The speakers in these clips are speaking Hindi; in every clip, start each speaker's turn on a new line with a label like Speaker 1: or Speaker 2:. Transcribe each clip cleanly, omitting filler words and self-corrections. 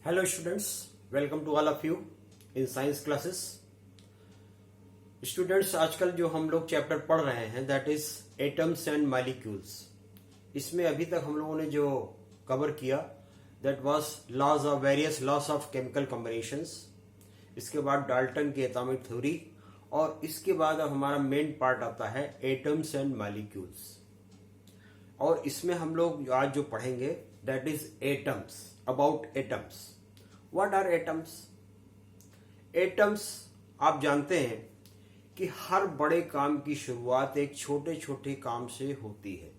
Speaker 1: Hello students, welcome to all of you in science classes. Students, आजकल जो हम लोग चैप्टर पढ़ रहे हैं that is atoms and molecules. इसमें अभी तक हम लोगों ने जो कवर किया that was laws of various laws of chemical combinations. इसके बाद डाल्टन की एटॉमिक थ्योरी और इसके बाद अब हमारा मेन पार्ट आता है एटम्स एंड मॉलिक्यूल्स. और इसमें हम लोग आज जो पढ़ेंगे that is atoms. About atoms. What are atoms? Atoms आप जानते हैं कि हर बड़े काम की शुरुआत एक छोटे छोटे काम से होती है.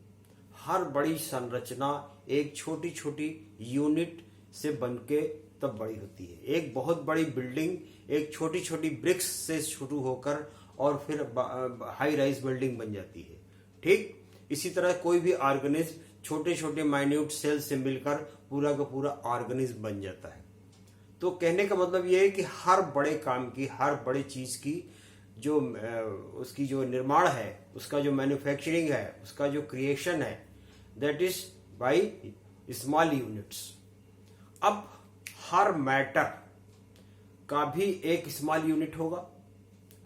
Speaker 1: हर बड़ी संरचना एक छोटी छोटी यूनिट से बनके तब बड़ी होती है. एक बहुत बड़ी बिल्डिंग एक छोटी छोटी ब्रिक्स से शुरू होकर और फिर हाई राइज बिल्डिंग बन जाती है. ठीक इसी तरह कोई भी ऑर्गेनिज्म छोटे छोटे माइन्यूट सेल से मिलकर पूरा का पूरा ऑर्गेनिज्म बन जाता है. तो कहने का मतलब यह है कि हर बड़े काम की, हर बड़े चीज की जो उसकी जो निर्माण है, उसका जो मैन्युफैक्चरिंग है, उसका जो क्रिएशन है that is by small units. अब हर मैटर का भी एक स्मॉल यूनिट होगा.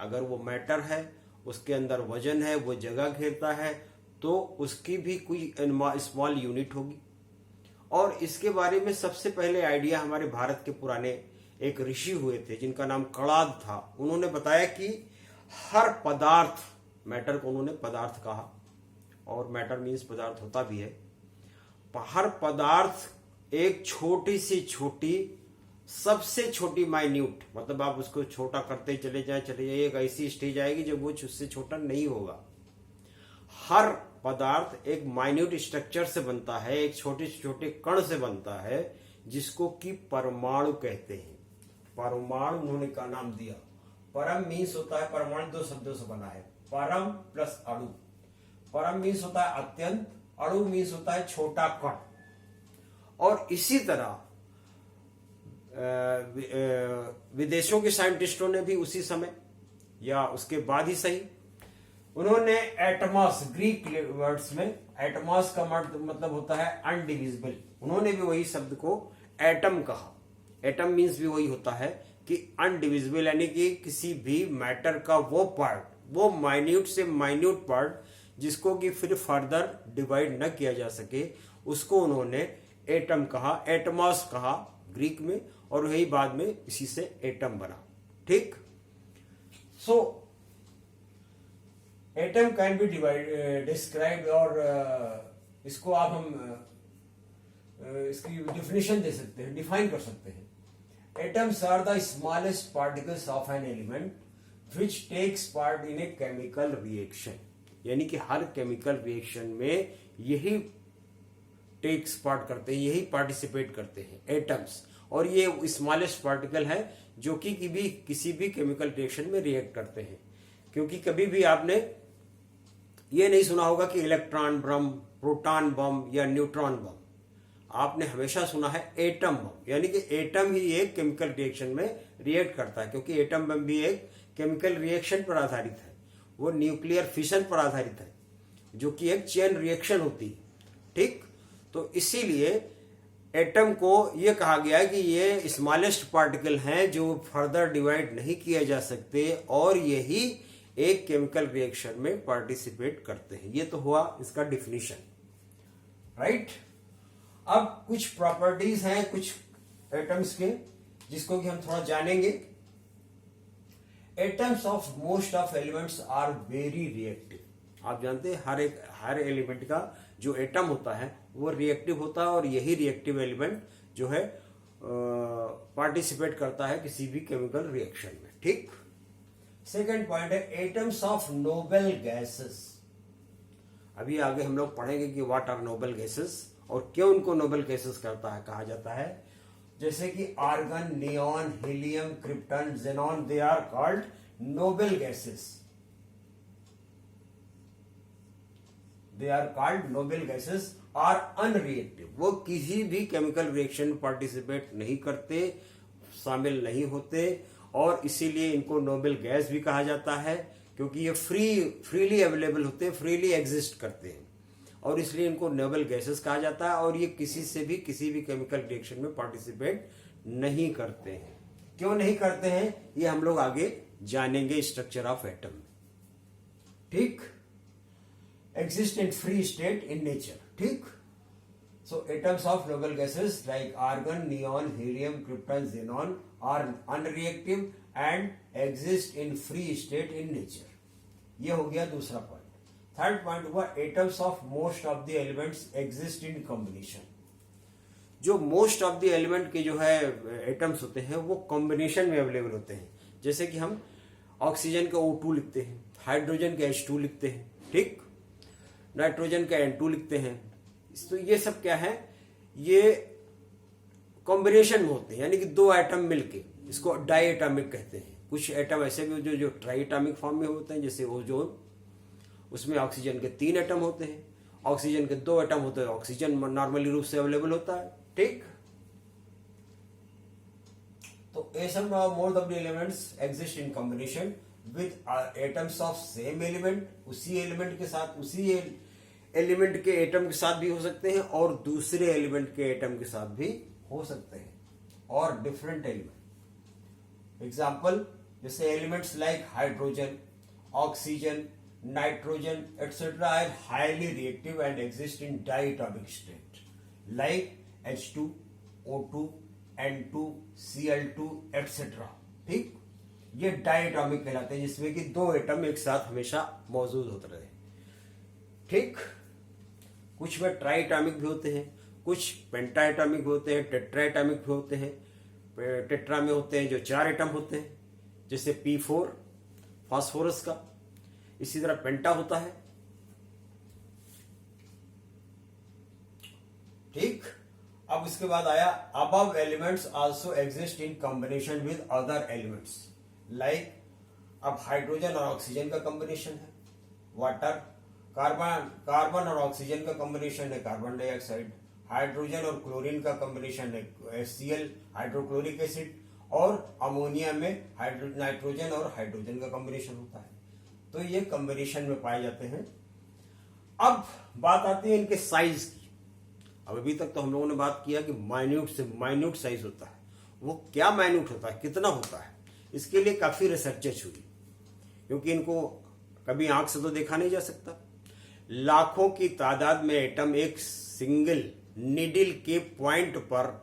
Speaker 1: अगर वो मैटर है, उसके अंदर वजन है, वो जगह घेरता है, तो उसकी भी कोई स्मॉल यूनिट होगी. और इसके बारे में सबसे पहले आइडिया हमारे भारत के पुराने एक ऋषि हुए थे जिनका नाम कणाद था. उन्होंने बताया कि हर पदार्थ, मैटर को उन्होंने पदार्थ कहा और मैटर मीन्स पदार्थ होता भी है. हर पदार्थ एक छोटी से छोटी, सबसे छोटी माइन्यूट, मतलब आप उसको छोटा करते चले जाए एक ऐसी स्टेज आएगी जब वो उससे छोटा नहीं होगा. हर पदार्थ एक माइन्यूट स्ट्रक्चर से बनता है, एक छोटे छोटे कण से बनता है जिसको कि परमाणु कहते हैं. परमाणु उन्होंने का नाम दिया. परम मीन्स होता है, परमाणु दो शब्दों से बना है, परम प्लस अणु. परम मीन्स होता है अत्यंत, अणु मीन्स होता है छोटा कण. और इसी तरह विदेशों के साइंटिस्टों ने भी उसी समय या उसके बाद ही सही, उन्होंने एटमॉस, ग्रीक वर्ड्स में एटमॉस का मतलब होता है अनडिविजिबल. उन्होंने भी वही शब्द को एटम कहा. एटम मीन्स भी वही होता है कि अनडिविजिबल, यानी कि किसी भी मैटर का वो पार्ट, वो माइन्यूट से माइन्यूट पार्ट जिसको कि फिर फर्दर डिवाइड न किया जा सके, उसको उन्होंने एटम कहा, एटमॉस कहा ग्रीक में, और वही बाद में इसी से एटम बना. ठीक. सो एटम कैन बी डिस्क्राइब्ड, और इसको आप हम इसकी डिफिनेशन दे सकते हैं, डिफाइन कर सकते हैं. Atoms are the smallest particles of an element which takes part in a chemical reaction. यानी कि हर केमिकल रिएक्शन में यही टेक्स पार्ट करते हैं, यही पार्टिसिपेट करते हैं एटम्स. और ये स्मॉलेस्ट पार्टिकल है जो कि किसी भी केमिकल रिएक्शन में रिएक्ट करते हैं. क्योंकि कभी भी आपने ये नहीं सुना होगा कि इलेक्ट्रॉन बम, प्रोटॉन बम या न्यूट्रॉन बम. आपने हमेशा सुना है एटम बम. यानी कि एटम ही एक केमिकल रिएक्शन में रिएक्ट करता है, क्योंकि एटम बम भी एक केमिकल रिएक्शन पर आधारित है. वो न्यूक्लियर फिशन पर आधारित है, जो कि एक चेन रिएक्शन होती है. ठीक. तो इसीलिए एटम को यह कहा गया है कि ये स्मॉलेस्ट पार्टिकल हैं जो फर्दर डिवाइड नहीं किया जा सकते, और यही एक केमिकल रिएक्शन में पार्टिसिपेट करते हैं. ये तो हुआ इसका डिफिनीशन. राइट. अब कुछ प्रॉपर्टीज हैं कुछ एटम्स के जिसको कि हम थोड़ा जानेंगे. Atoms of most of elements are very reactive. आप जानते हैं हर एलिमेंट का जो एटम होता है वो रिएक्टिव होता है, और यही रिएक्टिव एलिमेंट जो है पार्टिसिपेट करता है किसी भी केमिकल रिएक्शन में. ठीक. सेकेंड पॉइंट है एटम्स ऑफ नोबल गैसेस. अभी आगे हम लोग पढ़ेंगे कि व्हाट आर नोबल गैसेस और क्यों उनको नोबल गैसेस कहा जाता है. जैसे कि argon, neon, helium, krypton, xenon, they are called noble gases. They are called noble gases are unreactive. वो किसी भी केमिकल रिएक्शन में पार्टिसिपेट नहीं करते, शामिल नहीं होते, और इसीलिए इनको नोबल गैस भी कहा जाता है, क्योंकि ये फ्रीली अवेलेबल होते हैं, फ्रीली एग्जिस्ट करते हैं, और इसलिए इनको नोबल गैसेस कहा जाता है. और ये किसी भी केमिकल रिएक्शन में पार्टिसिपेट नहीं करते हैं। क्यों नहीं करते हैं ये हम लोग आगे जानेंगे स्ट्रक्चर ऑफ एटम। ठीक, exist in free state in nature. ठीक, so atoms of noble gases like argon, neon, helium, krypton, xenon are unreactive and exist in free state in nature। ये हो गया दूसरा पॉइंट। थर्ड पॉइंट हुआ atoms of most of the elements exist in combination। जो मोस्ट ऑफ द एलिमेंट के जो है एटम्स होते हैं वो कॉम्बिनेशन में अवेलेबल होते हैं। जैसे कि हम ऑक्सीजन का O2 लिखते हैं, हाइड्रोजन का H2 लिखते हैं, ठीक, नाइट्रोजन का N2 लिखते हैं। तो ये सब क्या है, ये कॉम्बिनेशन में होते हैं, यानी कि दो एटम मिलके, इसको डाई एटॉमिक कहते हैं। कुछ एटम ऐसे भी जो ट्राई एटॉमिक फॉर्म में होते हैं, जैसे ओजोन, उसमें ऑक्सीजन के 3 एटम होते हैं, ऑक्सीजन के 2 एटम होते हैं, ऑक्सीजन नॉर्मली रूप से अवेलेबल होता है। ठीक, तो atom of more of the elements exist in combination with atoms of same element. उसी एलिमेंट के साथ, उसी एलिमेंट के एटम के साथ भी हो सकते हैं और दूसरे एलिमेंट के एटम के साथ भी हो सकते हैं, और डिफरेंट एलिमेंट। एग्जाम्पल जैसे elements like hydrogen, oxygen, nitrogen etcetera are highly reactive and exist in diatomic state like H2, O2, N2, Cl2 etcetera. ठीक, ये डायटॉमिक कहलाते हैं, जिसमें कि दो एटम एक साथ हमेशा मौजूद होते रहे। ठीक, कुछ में ट्राई एटॉमिक भी होते हैं, कुछ पेंटा एटॉमिक भी होते हैं, टेट्रा एटॉमिक भी होते हैं। टेट्रा में होते हैं जो 4 एटम होते हैं, जैसे P4 फास्फोरस का। इसी तरह पेंटा होता है। ठीक, अब इसके बाद आया above elements also exist in combination with other elements like, अब हाइड्रोजन और ऑक्सीजन का कॉम्बिनेशन है, वाटर, कार्बन और ऑक्सीजन का कॉम्बिनेशन है कार्बन डाइऑक्साइड, हाइड्रोजन और क्लोरीन का कॉम्बिनेशन है HCl हाइड्रोक्लोरिक एसिड, और अमोनिया में नाइट्रोजन और हाइड्रोजन का कॉम्बिनेशन होता है। तो ये कॉम्बिनेशन में पाए जाते हैं। अब बात आती है इनके साइज की। अब अभी तक तो हम लोगों ने बात किया कि माइन्यूट से माइन्यूट साइज होता है। वो क्या माइन्यूट होता है, कितना होता है, इसके लिए काफी रिसर्चेज हुई, क्योंकि इनको कभी आंख से तो देखा नहीं जा सकता। लाखों की तादाद में एटम एक सिंगल नीडल के पॉइंट पर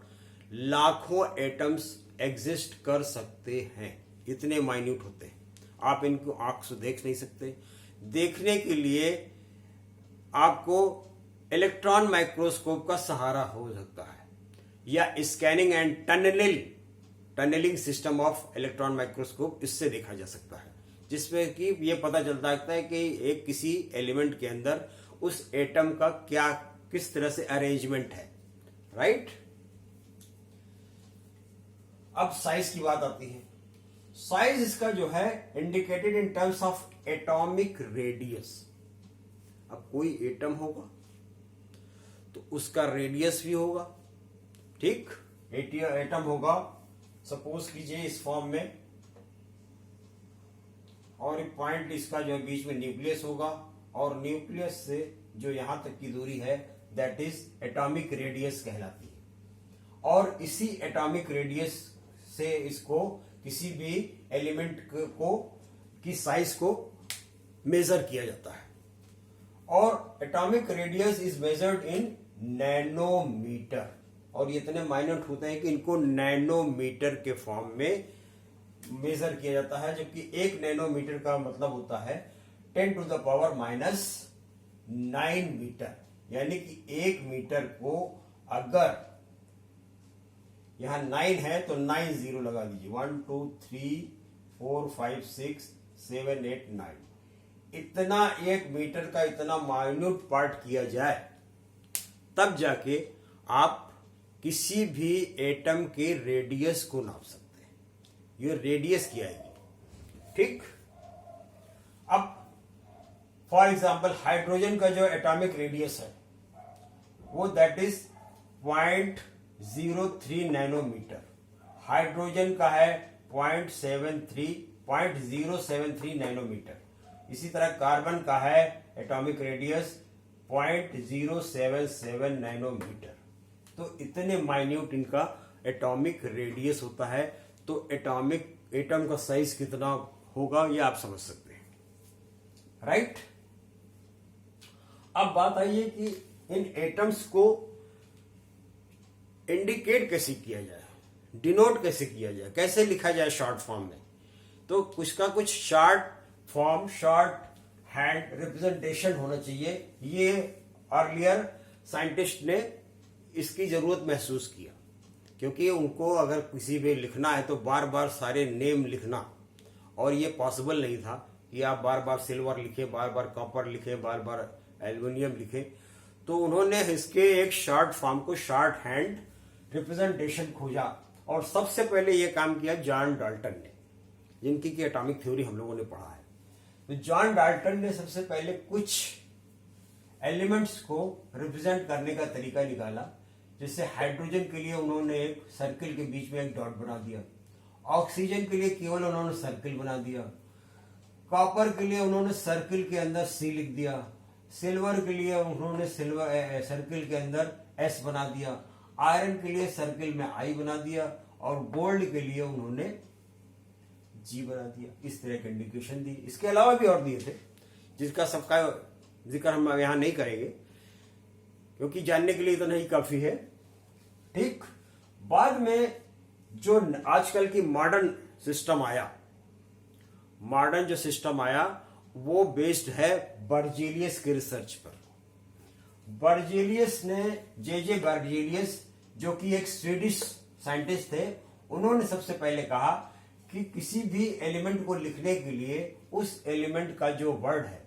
Speaker 1: लाखों एटम्स एग्जिस्ट कर सकते हैं, इतने माइन्यूट होते हैं। आप इनको आंख से देख नहीं सकते। देखने के लिए आपको इलेक्ट्रॉन माइक्रोस्कोप का सहारा हो सकता है, या scanning and tunneling system of electron microscope, इससे देखा जा सकता है, जिसमें कि ये पता चलता है कि एक किसी एलिमेंट के अंदर उस एटम का क्या, किस तरह से अरेंजमेंट है। राइट, अब साइज की बात आती है। साइज इसका जो है indicated in terms of atomic radius. अब कोई एटम होगा तो उसका रेडियस भी होगा। ठीक, एटम होगा, सपोज कीजिए इस फॉर्म में, और एक पॉइंट इसका जो बीच में न्यूक्लियस होगा, और न्यूक्लियस से जो यहां तक की दूरी है दैट इज एटॉमिक रेडियस कहलाती है। और इसी एटॉमिक रेडियस से इसको किसी भी एलिमेंट को की साइज को मेजर किया जाता है। और atomic radius is measured in nanometer, और ये इतने माइन्यूट होते हैं कि इनको नैनोमीटर के फॉर्म में मेजर किया जाता है। जबकि 1 नैनोमीटर का मतलब होता है 10 टू द पावर -9 मीटर, यानी कि 1 मीटर को अगर यहां 9 है तो 9 जीरो लगा दीजिए, 1 2 3 4 5 6 7 8 9। इतना 1 मीटर का इतना माइन्यूट पार्ट किया जाए तब जाके आप किसी भी एटम के रेडियस को नाप सकते हैं। ये रेडियस की आएगी। ठीक, अब फॉर एग्जांपल हाइड्रोजन का जो एटॉमिक रेडियस है वो दैट इज 0.03 नैनोमीटर। हाइड्रोजन का है 0.073 नैनोमीटर। इसी तरह कार्बन का है एटॉमिक रेडियस 0.077 नैनोमीटर। तो इतने माइन्यूट इनका एटॉमिक रेडियस होता है। तो एटॉमिक एटम का साइज कितना होगा ये आप समझ सकते हैं, राइट। अब बात आई है कि इन एटम्स को इंडिकेट कैसे किया जाए, डिनोट कैसे किया जाए, कैसे लिखा जाए शॉर्ट फॉर्म में। तो कुछ का कुछ short form, short hand representation होना चाहिए। ये अर्लियर साइंटिस्ट ने इसकी जरूरत महसूस किया, क्योंकि उनको अगर किसी पे लिखना है तो बार बार सारे नेम लिखना, और ये पॉसिबल नहीं था कि आप बार बार सिल्वर लिखे, बार बार कॉपर लिखे, बार बार एल्युमिनियम लिखे। तो उन्होंने इसके एक शॉर्ट फॉर्म को, शॉर्ट हैंड रिप्रेजेंटेशन खोजा, और सबसे पहले ये काम किया जॉन डाल्टन ने, जिनकी की एटॉमिक थ्योरी हम लोगों ने पढ़ा है। तो जॉन डाल्टन ने सबसे पहले कुछ एलिमेंट्स को रिप्रेजेंट करने का तरीका निकाला। जैसे हाइड्रोजन के लिए उन्होंने एक सर्किल के बीच में एक डॉट बना दिया, ऑक्सीजन के लिए केवल उन्होंने सर्किल बना दिया, कॉपर के लिए उन्होंने सर्किल के अंदर सी लिख दिया, सिल्वर के लिए उन्होंने सर्किल के अंदर एस बना दिया, आयरन के लिए सर्किल में आई बना दिया, और गोल्ड के लिए उन्होंने जी बना दिया। इस तरह की इंडिकेशन दी। इसके अलावा भी और दिए थे, जिसका सबका जिक्र हम यहां नहीं करेंगे, क्योंकि जानने के लिए इतना ही काफी है। ठीक, बाद में जो आजकल की मॉडर्न सिस्टम आया, मॉडर्न जो सिस्टम आया वो बेस्ड है बर्जेलियस के रिसर्च पर। बर्जेलियस ने, जे बर्जेलियस, जो कि एक स्वीडिश साइंटिस्ट थे, उन्होंने सबसे पहले कहा कि किसी भी एलिमेंट को लिखने के लिए उस एलिमेंट का जो वर्ड है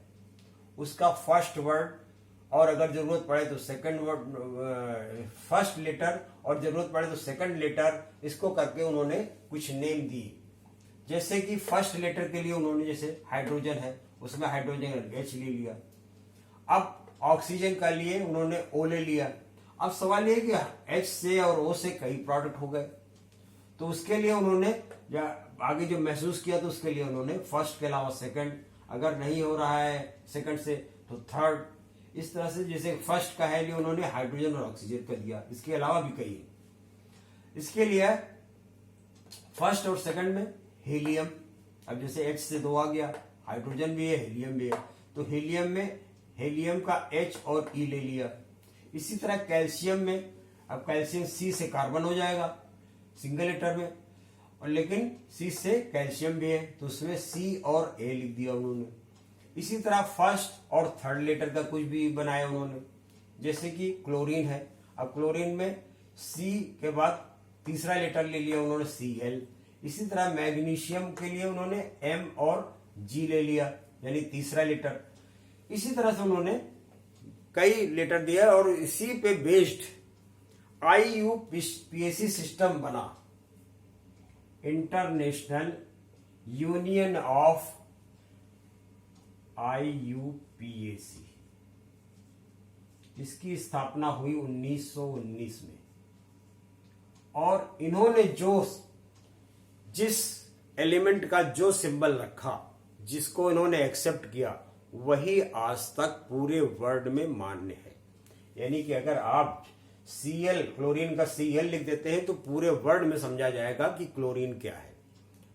Speaker 1: उसका फर्स्ट वर्ड, और अगर जरूरत पड़े तो सेकंड वर्ड, फर्स्ट लेटर, और जरूरत पड़े तो सेकंड लेटर, इसको करके उन्होंने कुछ नेम दिए। जैसे कि फर्स्ट लेटर के लिए उन्होंने, जैसे हाइड्रोजन है उसमें हाइड्रोजन एच ले लिया। अब ऑक्सीजन का लिए उन्होंने ओ ले लिया। अब सवाल ये कि एच से और ओ से कई प्रोडक्ट हो गए, तो उसके लिए उन्होंने आगे जो महसूस किया, तो उसके लिए उन्होंने फर्स्ट के अलावा सेकंड, अगर नहीं हो रहा है सेकंड से तो थर्ड, इस तरह से। जैसे फर्स्ट का है लिए उन्होंने हाइड्रोजन और ऑक्सीजन का दिया। इसके अलावा भी कई है। इसके लिए फर्स्ट और सेकंड में हीलियम, अब जैसे एच से 2 आ गया, हाइड्रोजन भी है, हीलियम भी है, तो हीलियम में हीलियम का एच और ई ले लिया। इसी तरह कैल्शियम में, अब कैल्शियम सी से कार्बन हो जाएगा सिंगल लेटर में, और लेकिन सी से कैल्शियम भी है, तो उसमें सी और ए लिख दिया उन्होंने। इसी तरह फर्स्ट और थर्ड लेटर का कुछ भी बनाया उन्होंने। जैसे कि क्लोरीन है, अब क्लोरीन में सी के बाद तीसरा लेटर ले लिया उन्होंने, Cl। इसी तरह मैग्नीशियम के लिए उन्होंने M और G ले लिया, यानी तीसरा लेटर। इसी तरह से उन्होंने कई लेटर दिया, और इसी पे बेस्ड IUPAC सिस्टम बना, इंटरनेशनल यूनियन ऑफ IUPAC। इसकी स्थापना हुई 1919 में, और इन्होंने जिस एलिमेंट का जो सिंबल रखा, जिसको इन्होंने एक्सेप्ट किया, वही आज तक पूरे वर्ल्ड में मान्य है। यानी कि अगर आप Cl, क्लोरीन का Cl लिख देते हैं तो पूरे वर्ल्ड में समझा जाएगा कि क्लोरीन क्या है।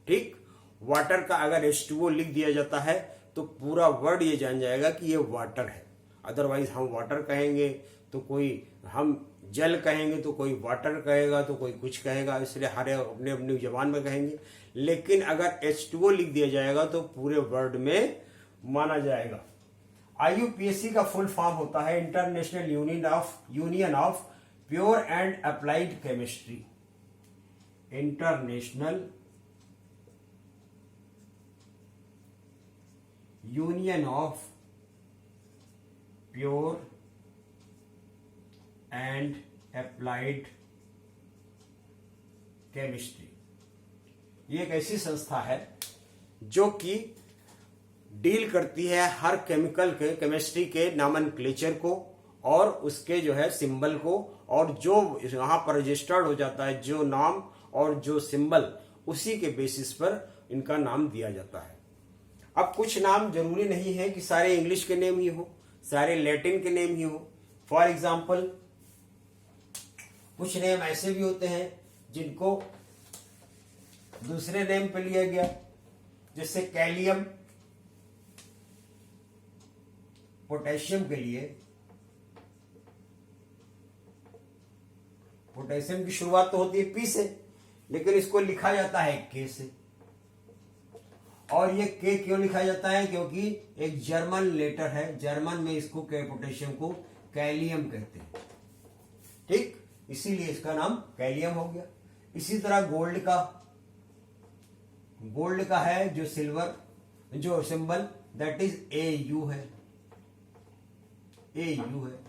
Speaker 1: ठीक, वाटर का अगर H2O लिख दिया जाता है तो पूरा वर्ल्ड ये जान जाएगा कि ये वाटर है। अदरवाइज हम वाटर कहेंगे तो कोई, हम जल कहेंगे तो कोई वाटर कहेगा, तो कोई कुछ कहेगा, इसलिए हर अपने अपनी जबान में कहेंगे। लेकिन अगर H2O लिख दिया जाएगा तो पूरे वर्ल्ड में माना जाएगा। IUPAC का फुल फॉर्म होता है international union of pure and applied chemistry. International union of pure and applied chemistry. ये एक ऐसी संस्था है जो कि डील करती है हर केमिकल के, केमिस्ट्री के नॉमेनक्लेचर को, और उसके जो है सिंबल को, और जो यहां पर रजिस्टर्ड हो जाता है जो नाम और जो सिंबल, उसी के बेसिस पर इनका नाम दिया जाता है। अब कुछ नाम जरूरी नहीं है कि सारे इंग्लिश के नेम ही हो, सारे लैटिन के नेम ही हो। फॉर एग्जाम्पल कुछ नेम ऐसे भी होते हैं जिनको दूसरे नेम पे लिया गया, जैसे कैलियम पोटेशियम के लिए, पोटेशियम की शुरुआत तो होती है पी से, लेकिन इसको लिखा जाता है के से। और ये के क्यों लिखा जाता है? क्योंकि एक जर्मन लेटर है, जर्मन में इसको पोटेशियम को कैलियम कहते हैं, ठीक, इसीलिए इसका नाम कैलियम हो गया। इसी तरह गोल्ड का है जो सिल्वर, जो सिंबल दैट इज AU है, AU है,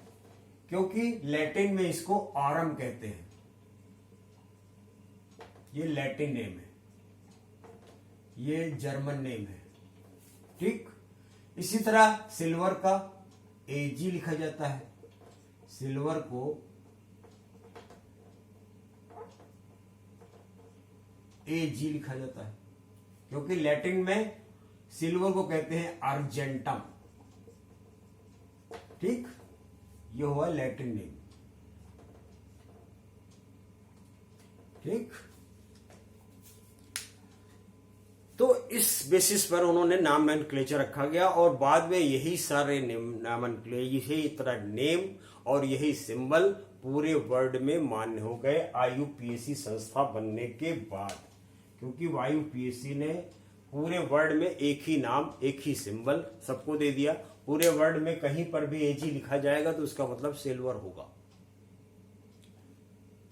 Speaker 1: क्योंकि लैटिन में इसको आरम कहते हैं, ये लैटिन नेम है, ये जर्मन नेम है, ठीक। इसी तरह सिल्वर का AG लिखा जाता है, सिल्वर को AG लिखा जाता है, क्योंकि लैटिन में सिल्वर को कहते हैं अर्जेंटम, ठीक, ये हुआ लैटिन नेम, ठीक। तो इस बेसिस पर उन्होंने नॉमेनक्लेचर रखा गया और बाद में यही सारे यही तरह नेम और यही सिंबल पूरे वर्ल्ड में मान्य हो गए IUPAC संस्था बनने के बाद, क्योंकि IUPAC ने पूरे वर्ल्ड में एक ही नाम, एक ही सिंबल सबको दे दिया। पूरे वर्ल्ड में कहीं पर भी AG लिखा जाएगा तो उसका मतलब सिल्वर होगा,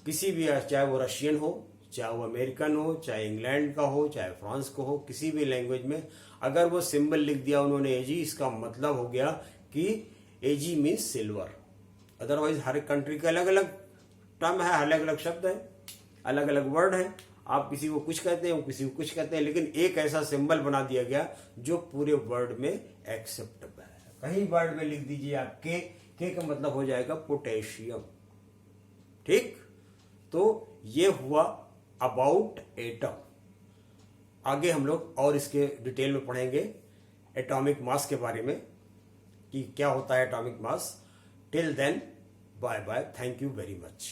Speaker 1: किसी भी, चाहे वो रशियन हो, चाहे वो अमेरिकन हो, चाहे इंग्लैंड का हो, चाहे फ्रांस का हो, किसी भी लैंग्वेज में अगर वो सिंबल लिख दिया उन्होंने AG, इसका मतलब हो गया कि AG मीन्स सिल्वर। अदरवाइज हर कंट्री का अलग अलग टर्म है, अलग अलग शब्द है, अलग अलग वर्ड है, आप किसी को कुछ कहते हैं, वो किसी को कुछ कहते हैं, लेकिन एक ऐसा सिंबल बना दिया गया जो पूरे वर्ल्ड में एक्सेप्टेबल है। कहीं वर्ड में लिख दीजिए आप के का मतलब हो जाएगा पोटेशियम, ठीक। तो ये हुआ अबाउट एटम। आगे हम लोग और इसके डिटेल में पढ़ेंगे एटॉमिक मास के बारे में कि क्या होता है atomic mass. Till then bye bye, thank you very much.